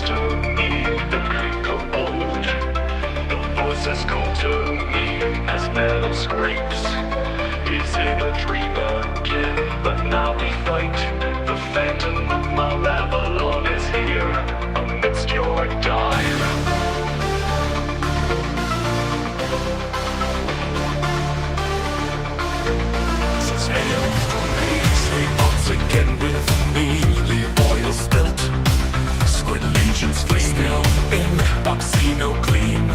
destiny, the creek of old. The voices call to me as metal scrapes. Is it a dream again? But now we fight. The phantom of Malevolon is here amidst your dive. Sail for me, sleep once again with me. The oil spilt, squid legions still in Oxino gleam.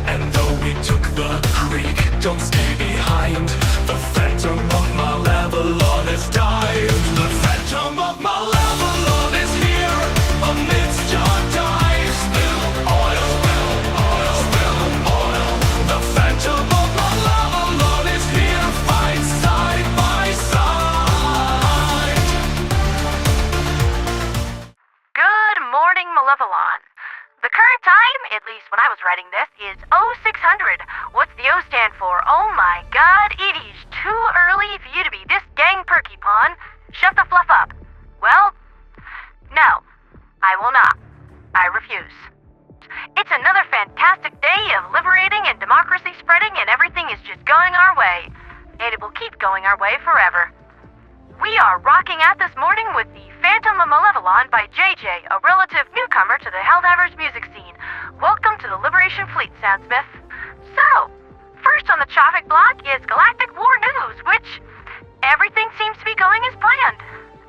And though we took the creek, don't stay behind. The phantom of Malevolon has died. The phantom of Malevolon is here amidst your dive. Spill oil, spill oil, spill oil. The phantom of Malevolon is here, fight side by side. Good morning, Malevolon. The current time, at least when I was writing this, is 0600. What's the O stand for? Oh my god, it is too early for you to be this dang perky pawn. Shut the fluff up. Well, no, I will not. I refuse. It's another fantastic day of liberating and democracy spreading, and everything is just going our way. And it will keep going our way forever. We are rocking out this morning with the Phantom of Malevolon by JJ, a relative newcomer to the Helldivers music scene. Welcome to the Liberation Fleet, Soundsmith. So, first on the traffic block is Galactic War News, which everything seems to be going as planned.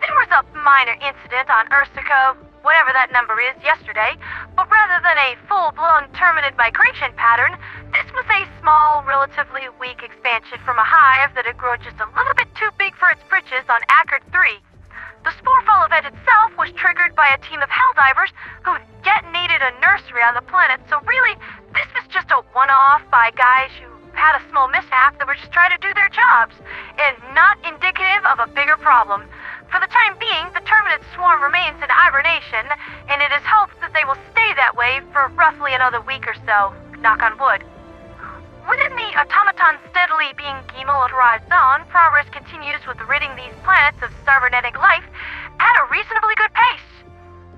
There was a minor incident on Ursico, whatever that number is, yesterday, but rather than a full-blown terminate migration pattern, this was a small, relatively weak expansion from a hive that had grown just a little bit too big for its britches on Achird 3. The Sporefall event itself was triggered by a team of Helldivers who detonated a nursery on the planet, so really, this was just a one-off by guys who had a small mishap that were just trying to do their jobs, and not indicative of a bigger problem. For the time being, the Terminate swarm remains in hibernation, and it is hoped that they will stay that way for roughly another week or so, knock on wood. Within the automaton steadily being demilitarized zone, progress continues with ridding these planets of cybernetic life at a reasonably good pace.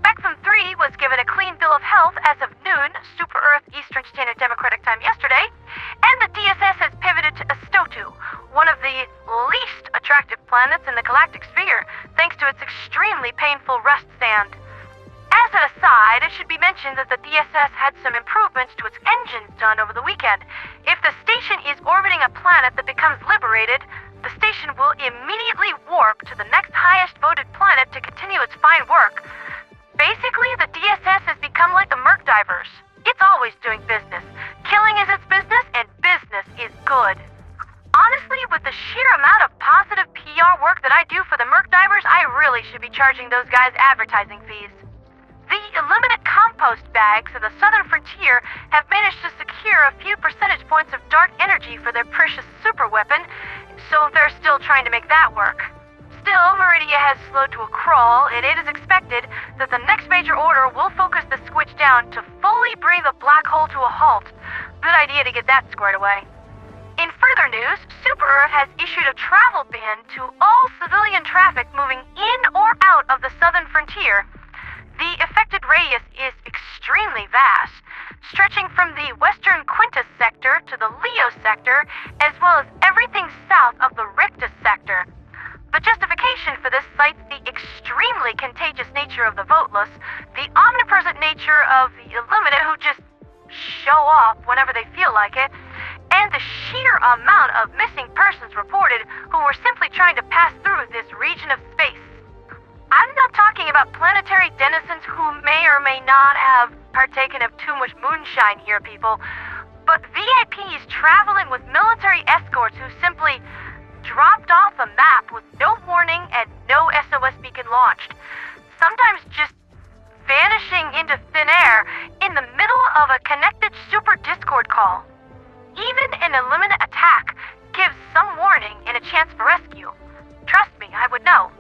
Beckfam 3 was given a clean bill of health as of noon, Super Earth Eastern Standard Democratic Time yesterday, and the DSS has pivoted to Ustotu, one of the least attractive planets in the galactic sphere, thanks to its extremely painful rust sand. As an aside, it should be mentioned that the DSS had some improvements to its engines done over the weekend. If the station is orbiting a planet that becomes liberated, the station will immediately warp to the next highest voted planet to continue its fine work. Basically, the DSS has become like the Merc Divers. It's always doing business. Killing is its business, and business is good. Honestly, with the sheer amount of positive PR work that I do for the Merc Divers, I really should be charging those guys advertising fees. The Illuminate compost bags of the southern frontier have managed to secure a few percentage points of dark energy for their precious super weapon, so they're still trying to make that work. Still, Meridia has slowed to a crawl, and it is expected that the next major order will focus the switch down to fully bring the black hole to a halt. Good idea to get that squared away. In further news, Super Earth has issued a travel ban to all civilian traffic moving in or out of the southern frontier. The affected radius is extremely vast, stretching from the western Quintus sector to the Leo sector, as well as everything south of the Rictus sector. The justification for this cites the extremely contagious nature of the voteless, the omnipresent nature of the Illuminate who just show off whenever they feel like it, and the sheer amount of missing persons reported who were simply trying to pass through this region of space. I'm not talking about planetary denizens who may or may not have partaken of too much moonshine here, people, but VIPs traveling with military escorts who simply dropped off a map with no warning and no SOS beacon launched, sometimes just vanishing into thin air in the middle of a connected super Discord call. Even an Illuminate attack gives some warning and a chance for rescue. Trust me, I would know.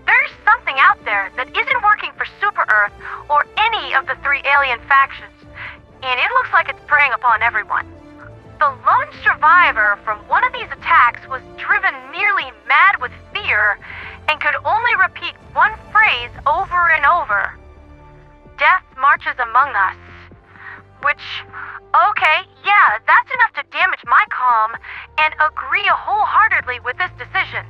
There's something out there that isn't working for Super Earth or any of the three alien factions, and it looks like it's preying upon everyone. The lone survivor from one of these attacks was driven nearly mad with fear and could only repeat one phrase over and over. Death marches among us. Which, okay, yeah, that's enough to damage my calm and agree wholeheartedly with this decision.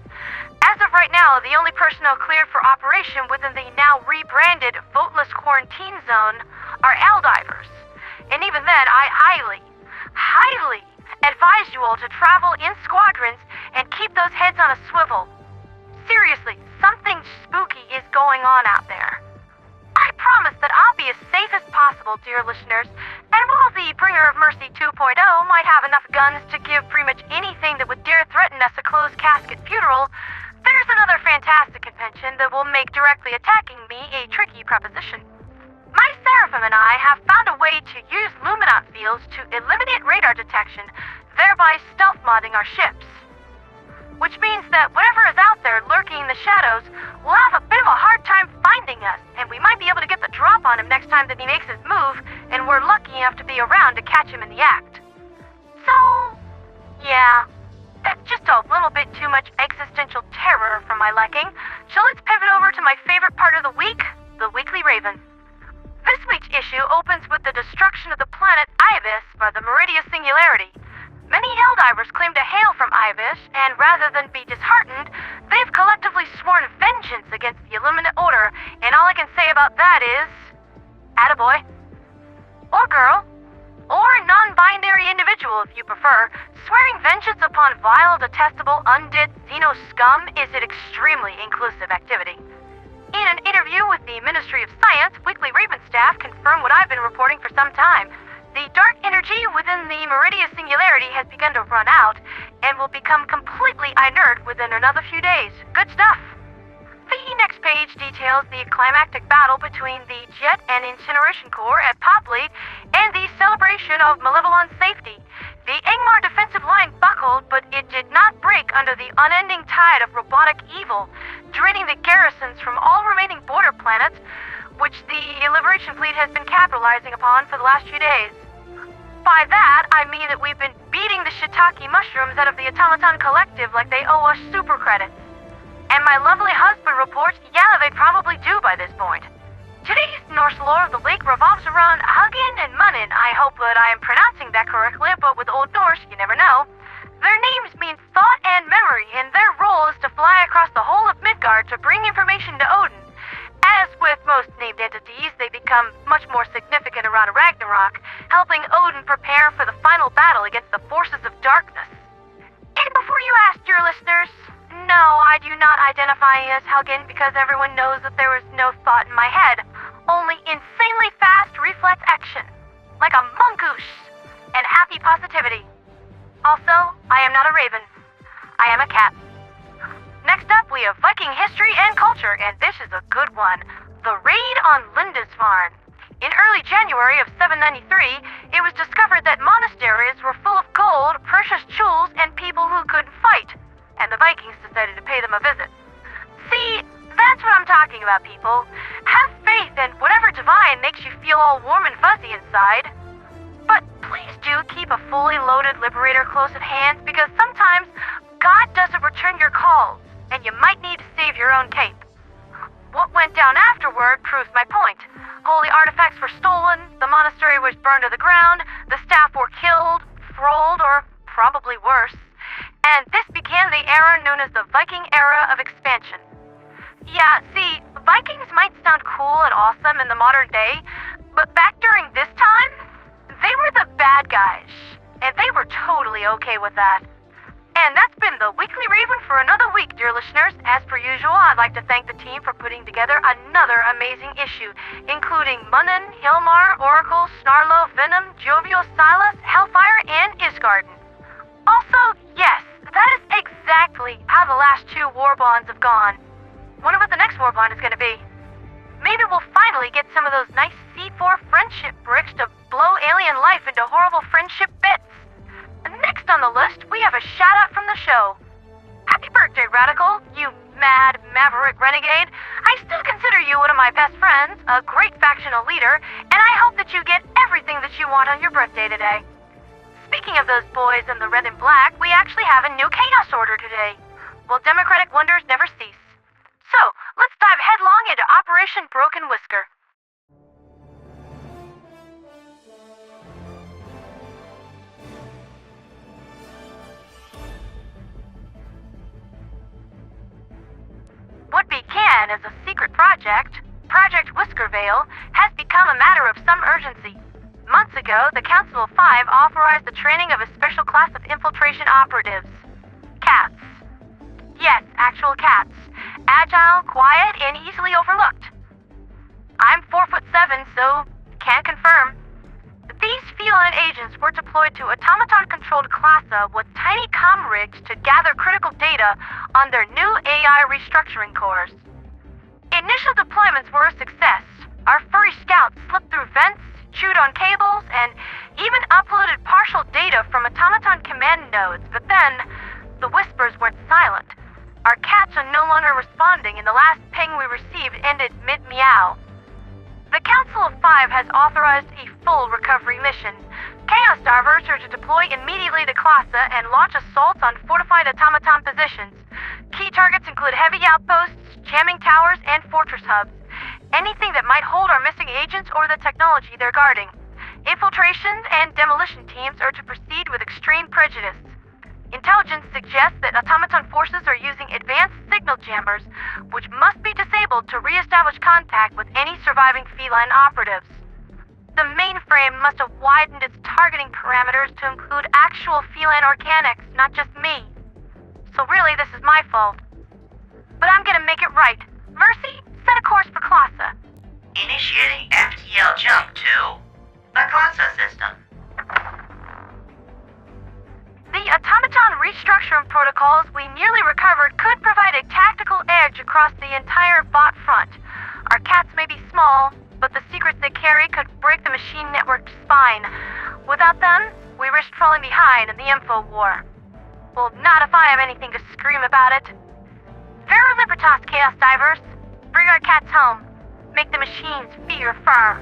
As of right now, the only personnel cleared for operation within the now rebranded voteless quarantine zone are Eldivers. And even then, I highly advise you all to travel in squadrons and keep those heads on a swivel. Seriously, something spooky is going on out there. I promise that I'll be as safe as possible, dear listeners, and while the Bringer of Mercy 2.0 might have enough guns to give pretty much anything that would dare threaten us a closed casket funeral, there's another fantastic convention that will make directly attacking me a tricky proposition. My Seraphim and I have found a way to use luminant fields to eliminate radar detection, thereby stealth modding our ships. Which means that whatever is out there lurking in the shadows will have a bit of a hard time finding us, and we might be able to get the drop on him next time that he makes his move, and we're lucky enough to be around to catch him in the act. So, yeah, that's just a little bit too much existential terror for my liking, so let's pivot over to my favorite part of the week, the Weekly Raven. This week's issue opens with the destruction of the planet Ibis by the Meridian Singularity. Many Helldivers claim to hail from Ibis, and rather than be disheartened, they've collectively sworn vengeance against the Illuminate Order, and all I can say about that is, attaboy. Or girl. Or non-binary individual if you prefer, swearing vengeance upon vile, detestable, undead xeno scum is an extremely inclusive activity. In an interview with the Ministry of Science, Weekly Raven staff confirmed what I've been reporting for some time. The dark energy within the Meridian Singularity has begun to run out, and will become completely inert within another few days. Good stuff. The next page details the climactic battle between the Jet and Incineration Corps at Popley, and the celebration of Malevolon's safety. The Angmar defensive line buckled, but it did not break under the unending tide of robotic evil, draining the garrisons from all remaining border planets, which the Liberation Fleet has been capitalizing upon for the last few days. By that, I mean that we've been beating the shiitake mushrooms out of the Automaton Collective like they owe us super credits. And my lovely husband reports, yeah, they probably do by this point. Today's Norse lore of the lake revolves around Hugin and Munnin. I hope that I am pronouncing that correctly, but with Old Norse, you never know. Their names mean thought and memory, and their role is to fly across the whole of Midgard to bring information to Odin. As with most named entities, they become much more significant around Ragnarok, helping Odin prepare for the final battle against the forces of darkness. And before you ask, dear listeners, no, I do not identify as Hugin because everyone knows that there was no thought in my head, only insanely fast reflex action, like a mongoose, and happy positivity. Also, I am not a raven. I am a cat. Next up, we have Viking history and culture, and this is a good one. The raid on Lindisfarne. In early January of 793, it was discovered that monasteries were full of gold, precious jewels, and people who couldn't fight, and the Vikings decided to pay them a visit. See, that's what I'm talking about, people. Have faith in whatever divine makes you feel all warm and fuzzy inside. But please do keep a fully loaded Liberator close at hand, because sometimes God doesn't return your calls, and you might need to save your own cape. What went down afterward proves my point. Holy artifacts were stolen, the monastery was burned to the ground, the staff were killed, thralled, or probably worse, and this began the era known as the Viking era of expansion. Yeah, see, Vikings might sound cool and awesome in the modern day, but back during this time, they were the bad guys, and they were totally okay with that. And that's been the Weekly Raven for another week, dear listeners. As per usual, I'd like to thank the team for putting together another amazing issue, including Munnin, Hilmar, Oracle, Snarlo, Venom, Jovial, Silas, Hellfire, and Isgarden. Also, yes, that is exactly how the last two war bonds have gone. Wonder what the next war bond is going to be. Maybe we'll finally get some of those nice C4 friendship bricks to blow alien life into horrible friendship bits. Next on the list, we have a shout-out from the show. Happy birthday, Radical, you mad, maverick renegade. I still consider you one of my best friends, a great factional leader, and I hope that you get everything that you want on your birthday today. Speaking of those boys in the red and black, we actually have a new Chaos Order today. Well, democratic wonders never cease. So, let's dive headlong into Operation Broken Whisker. feline as a secret project, Project Whiskervale, has become a matter of some urgency. Months ago, the Council of Five authorized the training of a special class of infiltration operatives. Cats. Yes, actual cats. Agile, quiet, and easily overlooked. I'm 4'7", so can't confirm. These feline agents were deployed to automaton-controlled Clasa with tiny comm rigs to gather critical data on their new AI restructuring cores. Initial deployments were a success. Our furry scouts slipped through vents, chewed on cables, and even uploaded partial data from automaton command nodes, but then the whispers went silent. Our cats are no longer responding, and the last ping we received ended mid-meow. The Council of Five has authorized a full recovery mission. Chaos Divers are to deploy immediately to Clasa and launch assaults on fortified automaton positions. Key targets include heavy outposts, jamming towers, and fortress hubs. Anything that might hold our missing agents or the technology they're guarding. Infiltrations and demolition teams are to proceed with extreme prejudice. Intelligence suggests that automaton forces are using advanced signal jammers, which must be disabled to re-establish contact with any surviving feline operatives. The mainframe must have widened its targeting parameters to include actual feline organics, not just me. So really, this is my fault. But I'm gonna make it right. Mercy, set a course for Clasa. Initiating FTL jump to the Clasa system. The automaton restructuring protocols we nearly recovered could provide a tactical edge across the entire bot front. Our cats may be small, but the secrets they carry could break the machine network's spine. Without them, we risk falling behind in the info war. Well, not if I have anything to scream about it. Vera Libertas, Chaos Divers. Bring our cats home. Make the machines fear fur.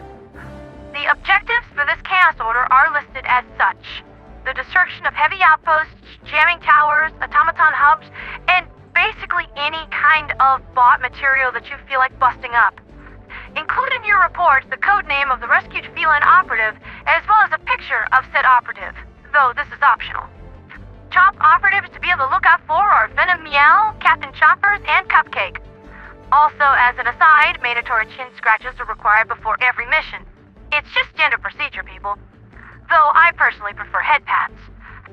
The objectives for this Chaos Order are listed as such. The destruction of heavy outposts, jamming towers, automaton hubs, and basically any kind of bot material that you feel like busting up. Include in your report the code name of the rescued feline operative, as well as a picture of said operative, though this is optional. Top operatives to be on the lookout for are Venom Meow, Captain Choppers, and Cupcake. Also, as an aside, mandatory chin scratches are required before every mission. It's just standard procedure, people. Though I personally prefer head pats.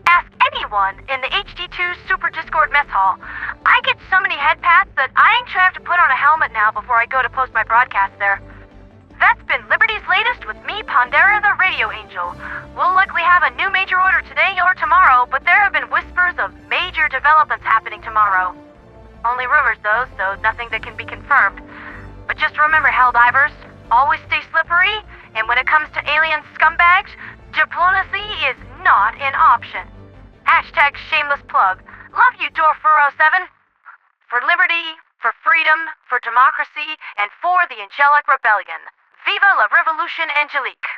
Ask anyone in the HD2 Super Discord mess hall. I get so many head pats that I actually have to put on a helmet now before I go to post my broadcast there. That's been Liberty's latest with me, Pandera the Radio Angel. We'll likely have a new major order today or tomorrow, but there have been whispers of major developments happening tomorrow. Only rumors though, so nothing that can be confirmed. But just remember, Helldivers, always stay slippery, and when it comes to alien scumbags, diplomacy is not an option. Hashtag shameless plug. Love you, Door407. For liberty, for freedom, for democracy, and for the Angelic Rebellion. Viva la Revolution Angelique.